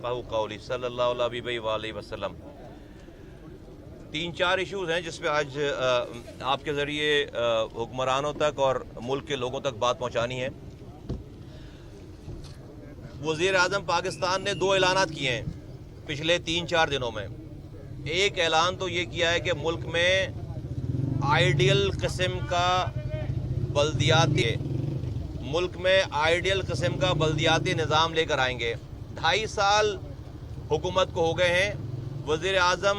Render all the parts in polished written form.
यफ़क़हू क़ौली सल्लल्लाहु अलैहि वसल्लम। 3-4 इश्यूज़ हैं जिस पे आज आपके ज़रिए हुक्मरानों तक और मुल्क के लोगों तक बात पहुँचानी है। वज़ीर आज़म पाकिस्तान ने 2 ऐलानात किए हैं पिछले 3-4 दिनों में। एक ऐलान तो ये किया है कि मुल्क में आइडियल किस्म का बल्दियाती निज़ाम लेकर आएंगे। 2.5 साल हुकूमत को हो गए हैं। वज़ीर आज़म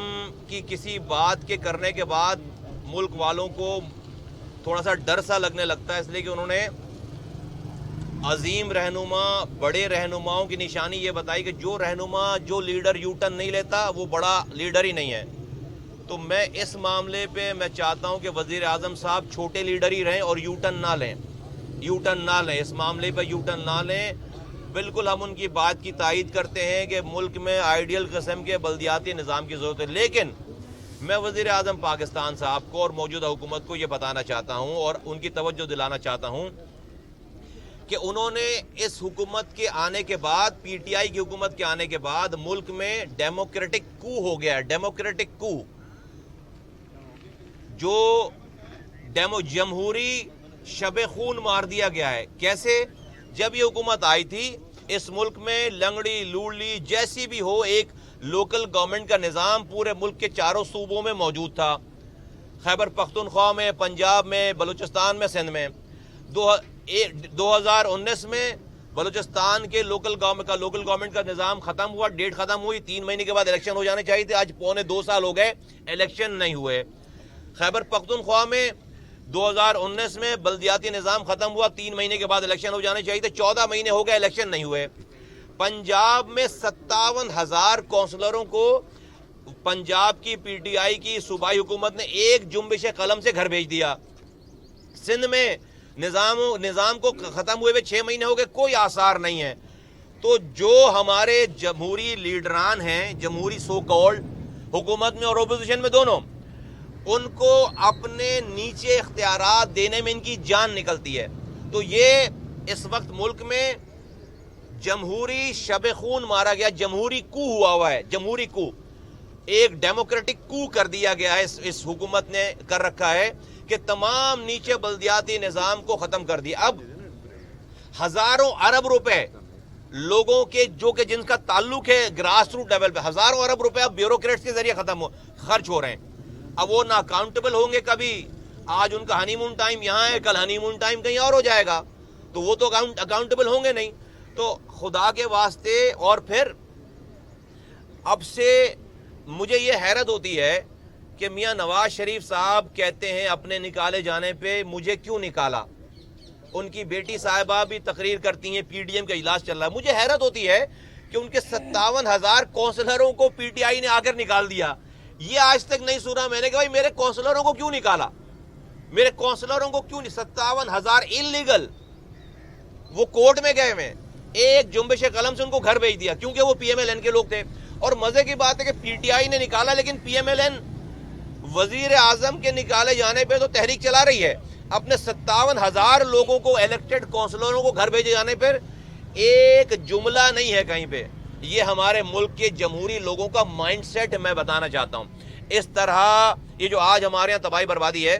की किसी बात के करने के बाद मुल्क वालों को थोड़ा सा डर सा लगने लगता है, इसलिए कि उन्होंने अजीम रहनुमा, बड़े रहनुमाओं की निशानी ये बताई कि जो लीडर यू टर्न नहीं लेता वो बड़ा लीडर ही नहीं है। तो मैं इस मामले पे मैं चाहता हूं कि वज़ीर आज़म साहब छोटे लीडर ही रहें और यू टर्न ना लें, इस मामले पे यू टर्न ना लें। बिल्कुल हम उनकी बात की तायीद करते हैं कि मुल्क में आइडियल किस्म के बल्दियाती निज़ाम की ज़रूरत है, लेकिन मैं वज़ीर आज़म पाकिस्तान साहब को और मौजूदा हुकूमत को ये बताना चाहता हूँ और उनकी तवज्जो दिलाना चाहता हूँ कि उन्होंने इस हुकूमत के आने के बाद, पीटीआई की हुकूमत के आने के बाद मुल्क में डेमोक्रेटिक कू हो गया है। डेमोक्रेटिक कू जो जमहूरी शब खून मार दिया गया है। कैसे? जब ये हुकूमत आई थी इस मुल्क में लंगड़ी लूली जैसी भी हो, एक लोकल गवर्नमेंट का निज़ाम पूरे मुल्क के 4 सूबों में मौजूद था। खैबर पख्तूनख्वा में, पंजाब में, बलूचिस्तान में, सिंध में। 2019 में बलूचिस्तान के लोकल गवर्नमेंट का निज़ाम ख़त्म हुआ, डेट ख़त्म हुई। 3 महीने के बाद इलेक्शन हो जाने चाहिए थे। आज 2.25 साल हो गए, इलेक्शन नहीं हुए। खैबर पख्तूनख्वा में 2019 में बल्दियाती निज़ाम ख़त्म हुआ, 3 महीने के बाद इलेक्शन हो जाने चाहिए थे। 14 महीने हो गए, इलेक्शन नहीं हुए। पंजाब में 57,000 काउंसलरों को पंजाब की पीटीआई की सूबाई हुकूमत ने एक जुम्बिश कलम से घर भेज दिया। सिंध में निज़ाम को ख़त्म हुए 6 महीने हो गए, कोई आसार नहीं है। तो जो हमारे जमहूरी लीडरान हैं, जमहूरी सो कॉल्ड हुकूमत में और ओपोजिशन में दोनों, उनको अपने नीचे इख्तियारात देने में इनकी जान निकलती है। तो ये इस वक्त मुल्क में जमहूरी शब खून मारा गया, जमहूरी कू हुआ है। जमहूरी कू, एक डेमोक्रेटिक कू कर दिया गया है। इस हुकूमत ने कर रखा है कि तमाम नीचे बल्दियाती निज़ाम को ख़त्म कर दिया। अब हज़ारों अरब रुपए लोगों के जिनका ताल्लुक है ग्रास रूट लेवल पे, हज़ारों अरब रुपए अब ब्यूरोक्रेट्स के जरिए खर्च हो रहे हैं। अब वो ना अकाउंटेबल होंगे। कभी आज उनका हनीमून टाइम यहाँ है, कल हनीमून टाइम कहीं और हो जाएगा, तो वो तो अकाउंटेबल होंगे नहीं। तो खुदा के वास्ते, और फिर अब से मुझे ये हैरत होती है कि मियां नवाज शरीफ साहब कहते हैं अपने निकाले जाने पे मुझे क्यों निकाला। उनकी बेटी साहिबा भी तकरीर करती हैं, पीडीएम का इलाज चल रहा है। मुझे हैरत होती है कि उनके 57,000 काउंसलरों को पीटीआई ने आकर निकाल दिया। ये आज तक नहीं सुना मैंने कि भाई मेरे काउंसलरों को क्यों निकाला, मेरे काउंसलरों को क्यों नहीं। 57,000 इल्लीगल, वो कोर्ट में गए हुए, एक जुम्बिश कलम से उनको घर भेज दिया क्योंकि वो पीएमएलएन के लोग थे। और मजे की बात है कि पीटीआई ने निकाला, लेकिन पीएमएलएन वजीर आजम के निकाले जाने पे तो तहरीक चला रही है। अपने 57,000 लोगों को, इलेक्टेड काउंसलरों को घर भेजे जाने पर एक जुमला नहीं है कहीं पे। ये हमारे मुल्क के जमहूरी लोगों का माइंडसेट मैं बताना चाहता हूं। इस तरह ये जो आज हमारे यहाँ तबाही बर्बादी है,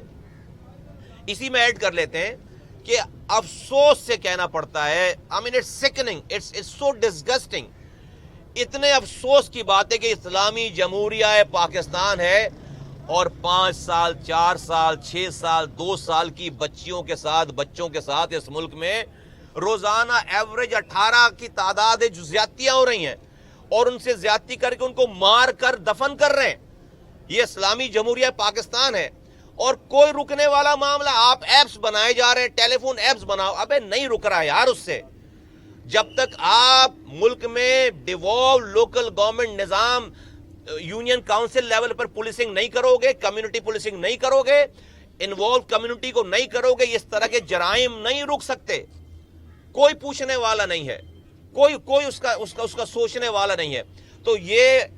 इसी में ऐड कर लेते हैं कि अफसोस से कहना पड़ता है, I mean it's sickening, it's so disgusting. इतने अफसोस की बात है कि इस्लामी जमहूरिया पाकिस्तान है और 5 साल, 4 साल, 6 साल, 2 साल की बच्चों के साथ इस मुल्क में रोजाना एवरेज 18 की तादाद है जो ज्यादतियां हो रही हैं, और उनसे ज्यादती करके उनको मार कर दफन कर रहे हैं। ये इस्लामी जमहूरिया पाकिस्तान है और कोई रुकने वाला मामला। आप एप्स बनाए जा रहे हैं, टेलीफोन एप्स बनाओ, अबे नहीं रुक रहा यार उससे। जब तक आप मुल्क में डिवॉल्व लोकल गवर्नमेंट निजाम, यूनियन काउंसिल लेवल पर पुलिसिंग नहीं करोगे, कम्युनिटी पुलिसिंग नहीं करोगे, इन्वॉल्व कम्युनिटी को नहीं करोगे, इस तरह के जराइम नहीं रुक सकते। कोई पूछने वाला नहीं है, कोई उसका सोचने वाला नहीं है। तो ये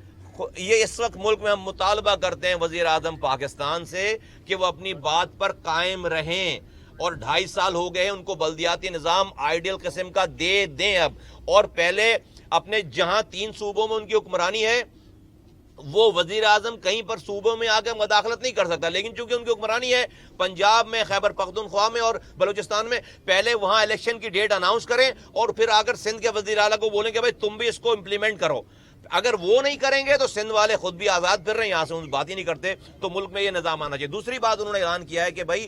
इस वक्त मुल्क में हम मुतालबा करते हैं वजीर आजम पाकिस्तान से कि वो अपनी बात पर कायम रहें। और 2.5 साल हो गए उनको बल्दियाती निज़ाम आइडियल किस्म का दे दें अब। और पहले اپنے جہاں 3 صوبوں میں ان کی حکمرانی ہے وہ وزیر اعظم کہیں پر صوبوں میں آ کے مداخلت نہیں کر سکتا، لیکن چونکہ ان کی حکمرانی ہے پنجاب میں، خیبر پختونخوا میں اور بلوچستان میں، پہلے وہاں الیکشن کی ڈیٹ اناؤنس کریں اور پھر آ کر سندھ کے وزیر اعلیٰ کو بولیں کہ بھائی تم بھی اس کو امپلیمنٹ کرو. اگر وہ نہیں کریں گے تو سندھ والے خود بھی آزاد پھر رہے ہیں، یہاں سے ان بات ہی نہیں کرتے. تو ملک میں یہ نظام آنا چاہیے. دوسری بات انہوں نے اعلان کیا ہے کہ بھائی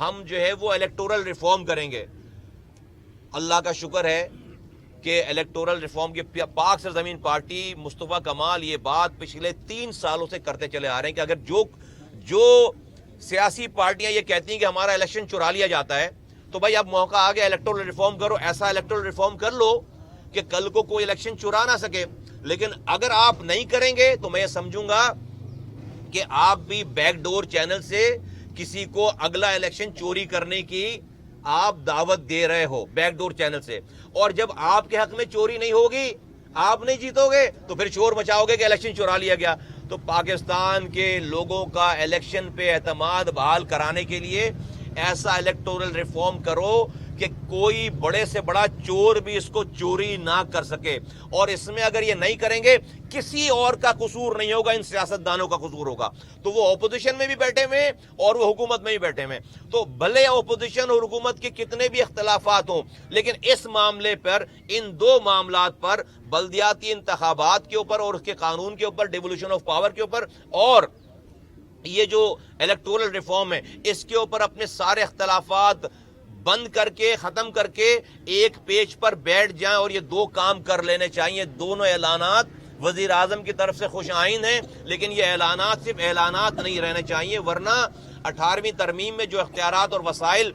ہم جو ہے وہ الیکٹورل ریفارم کریں گے. اللہ کا شکر ہے کہ الیکٹورل ریفارم کی پاک سرزمین پارٹی مصطفیٰ کمال یہ بات پچھلے 3 سالوں سے کرتے چلے آ رہے ہیں کہ اگر جو سیاسی پارٹیاں یہ کہتی ہیں کہ ہمارا الیکشن چرا لیا جاتا ہے تو بھائی اب موقع آ گیا الیکٹورل ریفارم کرو. ایسا الیکٹورل ریفارم کر لو کہ کل کو کوئی الیکشن چرا نہ سکے. لیکن اگر آپ نہیں کریں گے تو میں یہ سمجھوں گا کہ آپ بھی بیک ڈور چینل سے کسی کو اگلا الیکشن چوری کرنے کی آپ دعوت دے رہے ہو بیک ڈور چینل سے. اور جب آپ کے حق میں چوری نہیں ہوگی، آپ نہیں جیتو گے تو پھر شور مچاؤ گے کہ الیکشن چرا لیا گیا. تو پاکستان کے لوگوں کا الیکشن پہ اعتماد بحال کرانے کے لیے ایسا الیکٹورل ریفارم کرو کہ کوئی بڑے سے بڑا چور بھی اس کو چوری نہ کر سکے. اور اس میں اگر یہ نہیں کریں گے کسی اور کا قصور نہیں ہوگا، ان سیاستدانوں کا قصور ہوگا. تو وہ اپوزیشن میں بھی بیٹھے ہوئے اور وہ حکومت میں بھی بیٹھے ہوئے. تو بھلے اپوزیشن اور حکومت کے کتنے بھی اختلافات ہوں، لیکن اس معاملے پر، ان 2 معاملات پر، بلدیاتی انتخابات کے اوپر اور اس کے قانون کے اوپر، ڈیوولوشن آف پاور کے اوپر اور یہ جو الیکٹورل ریفارم ہے اس کے اوپر اپنے سارے اختلافات بند کر کے، ختم کر کے ایک پیج پر بیٹھ جائیں اور یہ 2 کام کر لینے چاہیے. دونوں اعلانات وزیر اعظم کی طرف سے خوش آئند ہیں، لیکن یہ اعلانات صرف اعلانات نہیں رہنے چاہیے، ورنہ 18ویں ترمیم میں جو اختیارات اور وسائل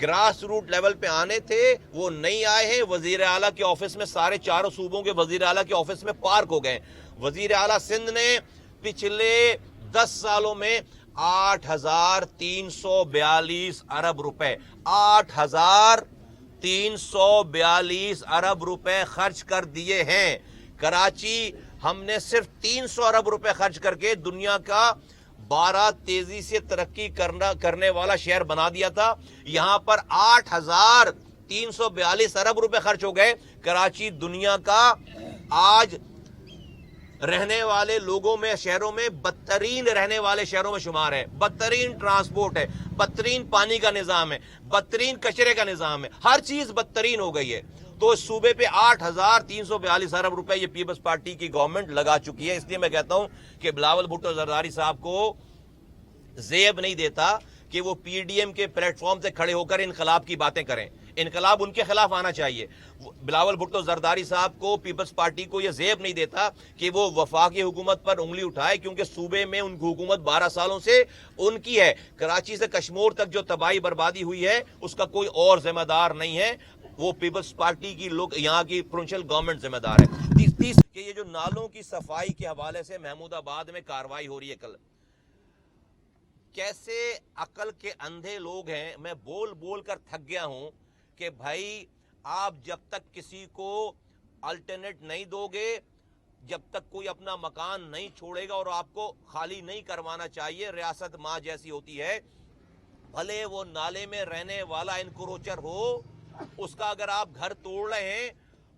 گراس روٹ لیول پہ آنے تھے وہ نہیں آئے ہیں. وزیر اعلیٰ کے آفس میں سارے 4 صوبوں کے وزیر اعلیٰ کے آفس میں پارک ہو گئے. وزیر اعلیٰ سندھ نے پچھلے 10 سالوں میں 8,342 ارب روپے 8,342 ارب روپے خرچ کر دیے ہیں. کراچی ہم نے صرف 300 ارب روپے خرچ کر کے دنیا کا 12 تیزی سے ترقی کرنے والا شہر بنا دیا تھا. یہاں پر 8,342 ارب روپے خرچ ہو گئے. کراچی دنیا کا آج رہنے والے لوگوں میں، شہروں میں بدترین رہنے والے شہروں میں شمار ہے. بدترین ٹرانسپورٹ ہے، بدترین پانی کا نظام ہے، بدترین کچرے کا نظام ہے، ہر چیز بدترین ہو گئی ہے. تو اس صوبے پہ 8,342 ارب روپے یہ پیپلز پارٹی کی گورنمنٹ لگا چکی ہے. اس لیے میں کہتا ہوں کہ بلاول بھٹو زرداری صاحب کو زیب نہیں دیتا کہ وہ پی ڈی ایم کے پلیٹ فارم سے کھڑے ہو کر انقلاب کی باتیں کریں. انقلاب ان کے خلاف آنا چاہیے. بلاول بھٹو زرداری صاحب کو، پیپلز پارٹی کو یہ زیب نہیں دیتا کہ وہ وفاقی حکومت پر انگلی اٹھائے، کیونکہ صوبے میں ان کی حکومت 12 سالوں سے ان کی ہے. کراچی سے کشمور تک جو تباہی بربادی ہوئی ہے اس کا کوئی اور ذمہ دار نہیں ہے، وہ پیپلز پارٹی کی لوگ، یہاں کی پروونشل گورنمنٹ ذمہ دار ہے. تیس کہ یہ جو نالوں کی صفائی کے حوالے سے محمود آباد میں کارروائی ہو رہی ہے کل، کیسے عقل کے اندھے لوگ ہیں. میں بول بول کر تھک گیا ہوں کہ بھائی آپ جب تک کسی کو الٹرنیٹ نہیں دو گے، جب تک کوئی اپنا مکان نہیں چھوڑے گا اور آپ کو خالی نہیں کروانا چاہیے. ریاست ماں جیسی ہوتی ہے، بھلے وہ نالے میں رہنے والا انکروچر ہو، اس کا اگر آپ گھر توڑ رہے ہیں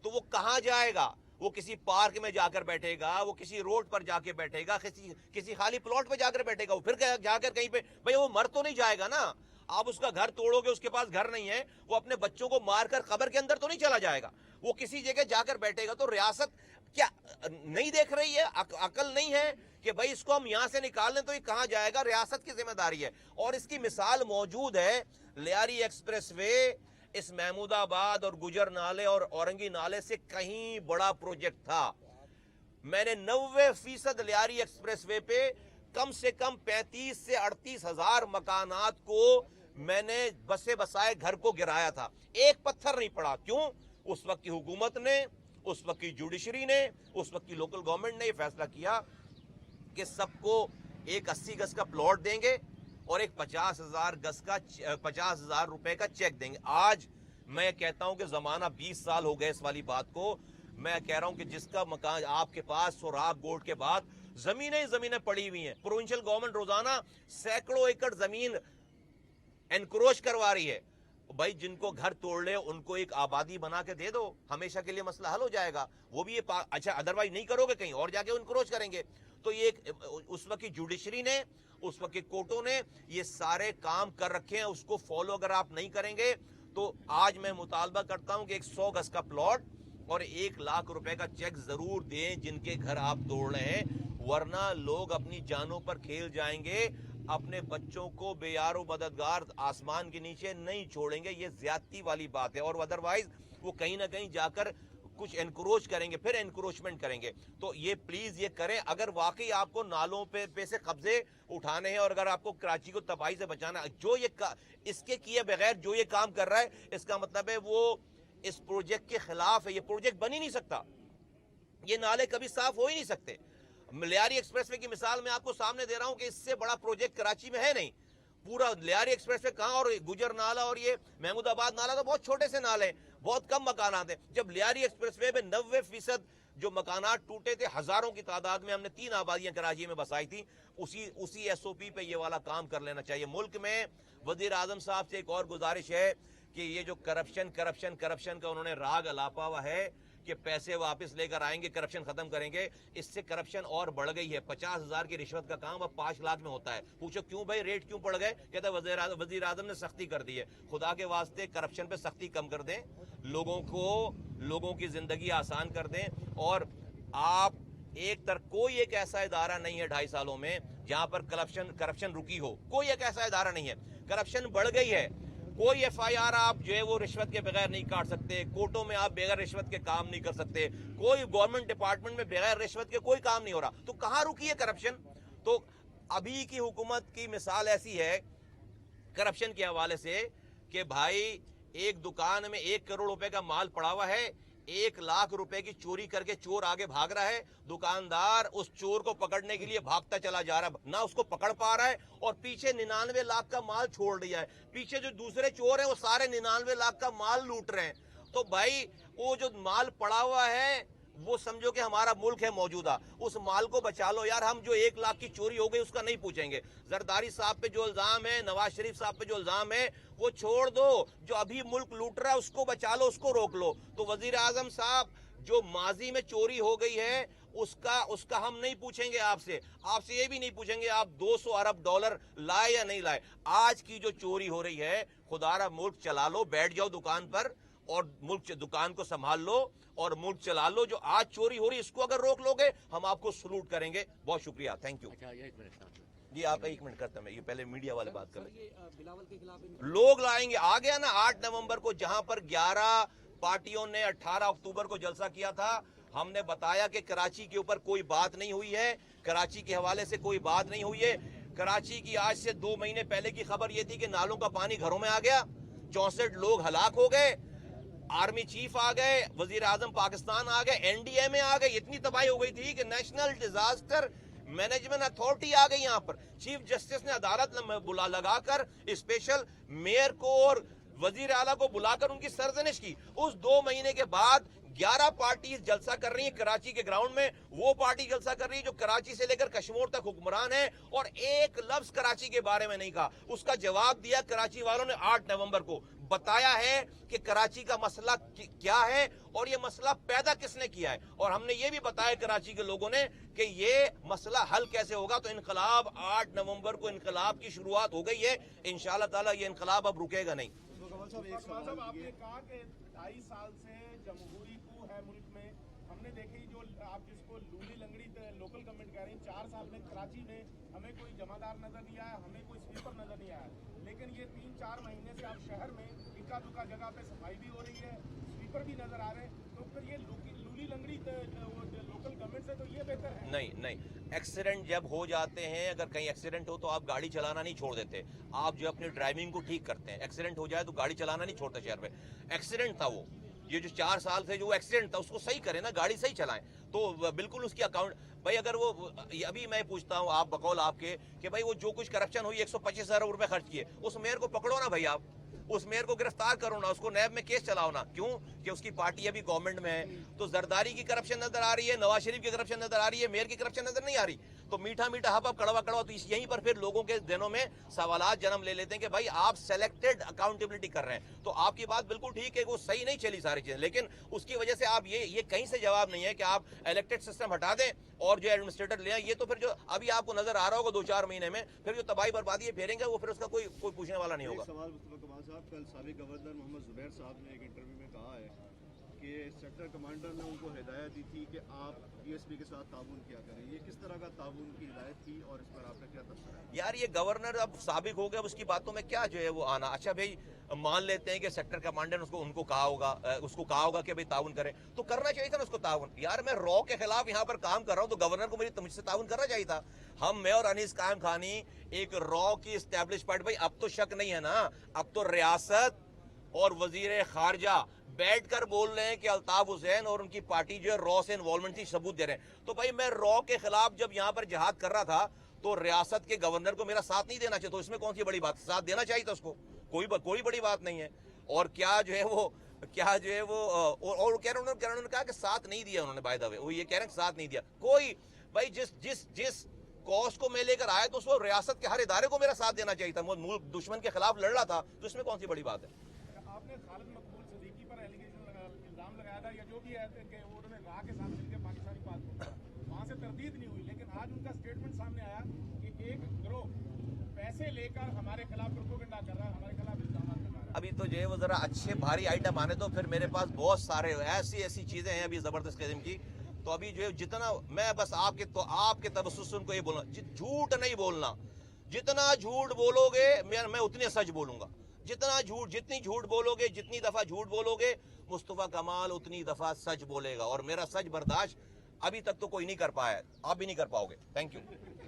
تو وہ کہاں جائے گا؟ وہ کسی پارک میں جا کر بیٹھے گا، وہ کسی روڈ پر جا کے بیٹھے گا، کسی خالی پلاٹ پہ جا کر بیٹھے گا، وہ پھر جا کر کہیں پہ. بھئی وہ مر تو نہیں جائے گا نا. آپ اس کا گھر توڑو گے، اس کے پاس گھر نہیں ہے، وہ اپنے بچوں کو مار کر قبر کے اندر تو نہیں چلا جائے گا، وہ کسی جگہ جا کر بیٹھے گا. تو ریاست کیا نہیں دیکھ رہی ہے؟ عقل نہیں ہے کہ بھائی اس کو ہم یہاں سے نکال لیں تو یہ کہاں جائے گا؟ ریاست کی ذمہ داری ہے. اور اس کی مثال موجود ہے. لیاری ایکسپریس وے اس محمود آباد اور گجر نالے اور اورنگی نالے سے کہیں بڑا پروجیکٹ تھا. میں نے 90% لیاری ایکسپریس وے پہ کم سے کم 35 سے 38 ہزار مکانات کو میں نے بسے بسائے گھر کو گرایا تھا. ایک پتھر نہیں پڑا. کیوں؟ اس وقت کی حکومت نے، اس وقت کی جوڈیشری نے، اس وقت کی لوکل گورنمنٹ نے یہ فیصلہ کیا کہ سب کو ایک 80 گز کا پلاٹ دیں گے اور ایک 50,000 روپے کا چیک دیں گے. آج میں کہتا ہوں کہ زمانہ 20 سال ہو گئے اس والی بات کو. میں کہہ رہا ہوں کہ جس کا مکان آپ کے پاس سوراخ گوٹ کے بعد زمینیں پڑی ہوئی ہیں. پروونشل گورنمنٹ روزانہ سینکڑوں ایکڑ زمین انکروچ کروا رہی ہے. भाई जिनको घर तोड़ ले उनको एक आबादी बना के दे दो, हमेशा के लिए मसला हल हो जाएगा। वो भी ये अच्छा अदरवाइज नहीं करोगे कहीं और जाके इनक्रोच करेंगे। तो ये उस वक्त की जुडिशरी ने, उस वक्त के कोर्टों ने ये सारे काम कर रखे हैं, उसको फॉलो अगर आप नहीं करेंगे तो आज मैं मुतालबा करता हूं कि एक 100 गज का प्लॉट और 1 लाख रुपए का चेक जरूर दें जिनके घर आप तोड़ रहे हैं, वरना लोग अपनी जानों पर खेल जाएंगे, अपने बच्चों को बेयारो मददगार आसमान के नीचे नहीं छोड़ेंगे। ये ज्यादती वाली बात है। और अदरवाइज वो कहीं ना कहीं जाकर कुछ एनक्रोच करेंगे, फिर एनक्रोचमेंट करेंगे। तो ये प्लीज ये करें। अगर वाकई आपको नालों पे से कब्जे उठाने हैं और अगर आपको कराची को तबाही से बचाना, जो ये इसके किए बगैर जो ये काम कर रहा है, इसका मतलब है वो इस प्रोजेक्ट के खिलाफ है। ये प्रोजेक्ट बन ही नहीं सकता, ये नाले कभी साफ हो ही नहीं सकते। लियारी एक्सप्रेसवे की मिसाल मैं आपको सामने दे रहा हूं कि इससे बड़ा प्रोजेक्ट कराची में है नहीं। पूरा लियारी एक्सप्रेसवे कहां, और गुजर नाला और ये महमूदाबाद नाला तो बहुत छोटे से नाले, बहुत कम मकानात हैं। जब लियारी एक्सप्रेसवे में 90% जो मकानात टूटे थे, हजारों की तादाद में, हमने 3 आबादियां कराची में बसाई थी, उसी SOP पे ये वाला काम कर लेना चाहिए। मुल्क में वजीर आजम साहब से एक और गुजारिश है कि ये जो करप्शन का उन्होंने राग अलापा हुआ है कि पैसे वापस लेकर आएंगे, करप्शन खत्म करेंगे, इससे करप्शन और बढ़ गई है। 50,000 की रिश्वत का काम अब 5 लाख में होता है। पूछो क्यों भाई, रेट क्यों बढ़ गए? कहता है वजीर आजम ने सख्ती कर दी है। खुदा के वास्ते करप्शन पे सख्ती कम कर दें, लोगों की जिंदगी आसान कर दें। और आप कोई एक ऐसा इदारा नहीं है 2.5 सालों में जहां पर करप्शन रुकी हो। कोई एक ऐसा इदारा नहीं है। करप्शन बढ़ गई है। कोई FIR आप जो है वो रिश्वत के बगैर नहीं काट सकते, कोर्टों में आप बगैर रिश्वत के काम नहीं कर सकते, कोई गवर्नमेंट डिपार्टमेंट में बगैर रिश्वत के कोई काम नहीं हो रहा। तो कहां रुकी है करप्शन? तो अभी की हुकूमत की मिसाल ऐसी है करप्शन के हवाले से कि भाई एक दुकान में 1 करोड़ रुपए का माल पड़ा हुआ है, 1 लाख रुपए की चोरी करके चोर आगे भाग रहा है, दुकानदार उस चोर को पकड़ने के लिए भागता चला जा रहा है, ना उसको पकड़ पा रहा है और पीछे 99 लाख का माल छोड़ दिया है। पीछे जो दूसरे चोर हैं वो सारे 99 लाख का माल लूट रहे हैं। तो भाई वो जो माल पड़ा हुआ है वो समझो कि हमारा मुल्क है मौजूदा, उस माल को बचा लो यार। हम जो 1 लाख की चोरी हो गई उसका नहीं पूछेंगे। जरदारी साहब पे जो इल्जाम है, नवाज शरीफ साहब पे जो इल्जाम है, वो छोड़ दो। जो अभी मुल्क लूट रहा है उसको बचा लो, उसको रोक लो। तो वजीर आजम साहब, जो माजी में चोरी हो गई है उसका हम नहीं पूछेंगे आपसे ये भी नहीं पूछेंगे आप 200 अरब डॉलर लाए या नहीं लाए। आज की जो चोरी हो रही है, खुदारा मुल्क चला लो, बैठ जाओ दुकान पर और मुल्क दुकान को संभाल लो और मुल्क चला लो। जो आज चोरी हो रही है इसको अगर रोक लोगे हम आपको सलूट करेंगे। बहुत शुक्रिया, थैंक यू। अच्छा, 1 मिनट जी आप 1 मिनट करते हैं, ये पहले मीडिया वाले बात कर रहे हैं। बिलावल के खिलाफ लोग लाएंगे, आ गया ना 8 नवंबर को, जहां पर 11 पार्टियों ने 18 अक्टूबर को जलसा किया था। हमने बताया कि कराची के ऊपर कोई बात नहीं हुई है, कराची के हवाले से कोई बात नहीं हुई है। कराची की आज से 2 महीने पहले की खबर यह थी कि नालों का पानी घरों में आ गया, 64 लोग हलाक हो गए, आर्मी चीफ आ गए, वजीर आजम पाकिस्तान आ गए, NDMA आ गए। इतनी तबाही हो गई थी कि नेशनल डिजास्टर मैनेजमेंट अथॉरिटी आ गई यहाँ पर। चीफ जस्टिस ने अदालत बुला लगाकर स्पेशल मेयर को और वजीर आला को बुलाकर उनकी सरजनिश की। उस 2 महीने के बाद 11 पार्टी जलसा कर रही है कराची के ग्राउंड में। वो पार्टी जलसा कर रही है जो कराची से लेकर कश्मीर तक हुक्मरान है, और एक लफ्ज कराची के बारे में नहीं कहा। उसका जवाब दिया कराची वालों ने 8 नवंबर को, बताया है कि कराची का मसला क्या है और ये मसला पैदा किसने किया है। और हमने ये भी बताया कराची के लोगों ने कि ये मसला हल कैसे होगा। तो इनकलाब 8 नवंबर को इनकलाब की शुरुआत हो गई है। इंशाअल्लाह ताला ये इनकलाब अब रुकेगा नहीं। साहब, आपने कहा कि 2.5 साल से जमहूरी कू है मुल्क में। हमने देखी जो आप जिसको लूली लंगड़ी लोकल गवर्नमेंट कह रही है, 4 साल में कराची में हमें कोई जमादार नजर नहीं आया, हमें कोई स्वीपर नजर नहीं आया। लेकिन ये 3-4 महीने से आप शहर में इक्का दुक्का जगह पे सफाई भी हो रही है, स्वीपर भी नजर आ रहे हैं। तो फिर ये लूली लंगड़ी लोकल गवर्नमेंट से तो ये बेहतर है। नहीं, एक्सीडेंट जब हो जाते हैं, अगर कहीं एक्सीडेंट हो तो आप गाड़ी चलाना नहीं छोड़ देते, आप जो अपनी ड्राइविंग को ठीक करते हैं। एक्सीडेंट हो जाए तो गाड़ी चलाना नहीं छोड़ते शहर में। एक्सीडेंट था वो, ये जो 4 साल से जो एक्सीडेंट था उसको सही करें ना, गाड़ी सही चलाएं। तो बिल्कुल उसकी अकाउंट भाई, अगर वो अभी मैं पूछता हूं आप बकौल आपके कि भाई वो जो कुछ करप्शन हुई 125 अरब रुपए खर्च किए, उस मेयर को पकड़ो ना भाई, आप उस मेयर को गिरफ्तार करो ना, उसको नैब में केस चलाओ ना। क्यों? कि उसकी पार्टी अभी गवर्नमेंट में है। तो जरदारी की करप्शन नजर आ रही है, नवाज शरीफ की करप्शन नजर आ रही है, मेयर की करप्शन नजर नहीं आ रही। तो तो मीठा मीठा हप कड़वा कड़वा, तो यहीं पर फिर लोगों के दिनों में सवालात जन्म ले लेते हैं कि भाई आप सेलेक्टेड अकाउंटेबिलिटी कर रहे हैं। तो आपकी बात बिल्कुल ठीक है कि वो सही नहीं चली सारी चीजें, लेकिन उसकी वजह से आप ये कहीं से जवाब नहीं है कि आप इलेक्टेड सिस्टम हटा दें और जो एडमिनिस्ट्रेटर ले आए। ये तो फिर जो अभी आपको नजर आ रहा होगा 2-4 महीने में, फिर जो तबाही बर्बादी फेरेंगे वो फिर उसका कोई पूछने वाला नहीं होगा। सवाल मुस्तफा कमाल साहब, कल साबिक गवर्नर मोहम्मद जुबैर साहब ने एक इंटरव्यू में कहा है कि सेक्टर कमांडर ने उनको हिदायत दी थी कि आप डीएसपी के साथ ताउन किया करें। ये किस तरह का ताउन की हिदायत थी और इस पर आपका क्या तबसरा है? यार ये गवर्नर अब साबिक हो गया, उसकी बातों में क्या जो है वो आना। अच्छा भाई मान लेते हैं कि सेक्टर कमांडर ने उनको कहा होगा कि भाई ताउन करें, तो करना चाहिए था ना उसको ताउन। यार मैं रॉ के खिलाफ यहाँ पर काम कर रहा हूँ, तो गवर्नर को मुझसे ताउन करना चाहिए था। मैं और अनीस कायम खानी एक रॉ की एस्टैब्लिश पार्टी, भाई अब तो शक नहीं है ना, अब तो रियासत और वजीर खारजा बैठकर बोल रहे हैं कि अल्ताफ हुसैन और उनकी पार्टी जो है रॉ से इन्वॉल्वमेंट थी, सबूत दे रहे हैं। तो भाई मैं रॉ के खिलाफ जब यहाँ पर जिहाद कर रहा था तो रियासत के गवर्नर को मेरा साथ नहीं देना चाहिए, तो इसमें कौन सी बड़ी बात, साथ देना चाहिए था उसको, कोई बड़ी बात नहीं है। और क्या जो है वो और कह रहे उन्होंने कहा कि साथ नहीं दिया उन्होंने, बाय द वे वो ये कह रहे हैं साथ नहीं दिया कोई। भाई जिस कॉज को मैं लेकर आया तो उसको रियासत के हर इदारे को मेरा साथ देना चाहिए था। वो मुल्क दुश्मन के खिलाफ लड़ रहा था, तो इसमें कौन सी बड़ी बात है। आपने खालिद मकबूल सिद्दीकी पर इल्जाम लगाया था, या जो भी है कि उन्होंने राह के साथ मिलकर पाकिस्तानी पासपोर्ट, वहां से तरदीद नहीं हुई, लेकिन आज उनका स्टेटमेंट सामने आया कि एक गिरोह पैसे लेकर हमारे खिलाफ प्रोपेगेंडा कर रहा है, हमारे खिलाफ इल्जाम लगा रहा है। अभी तो जो है वो जरा अच्छे भारी आइटम आने, तो फिर मेरे पास बहुत सारे ऐसी चीजें हैं अभी जबरदस्त किस्म की। तो अभी जो है जितना मैं बस आपके तबस्सुस से उनको ये बोलना, झूठ नहीं बोलना। जितना झूठ बोलोगे मैं उतने सच बोलूंगा। जितनी झूठ बोलोगे, जितनी दफा झूठ बोलोगे, मुस्तफा कमाल उतनी दफा सच बोलेगा। और मेरा सच बर्दाश्त अभी तक तो कोई नहीं कर पाया है, आप भी नहीं कर पाओगे। Thank you.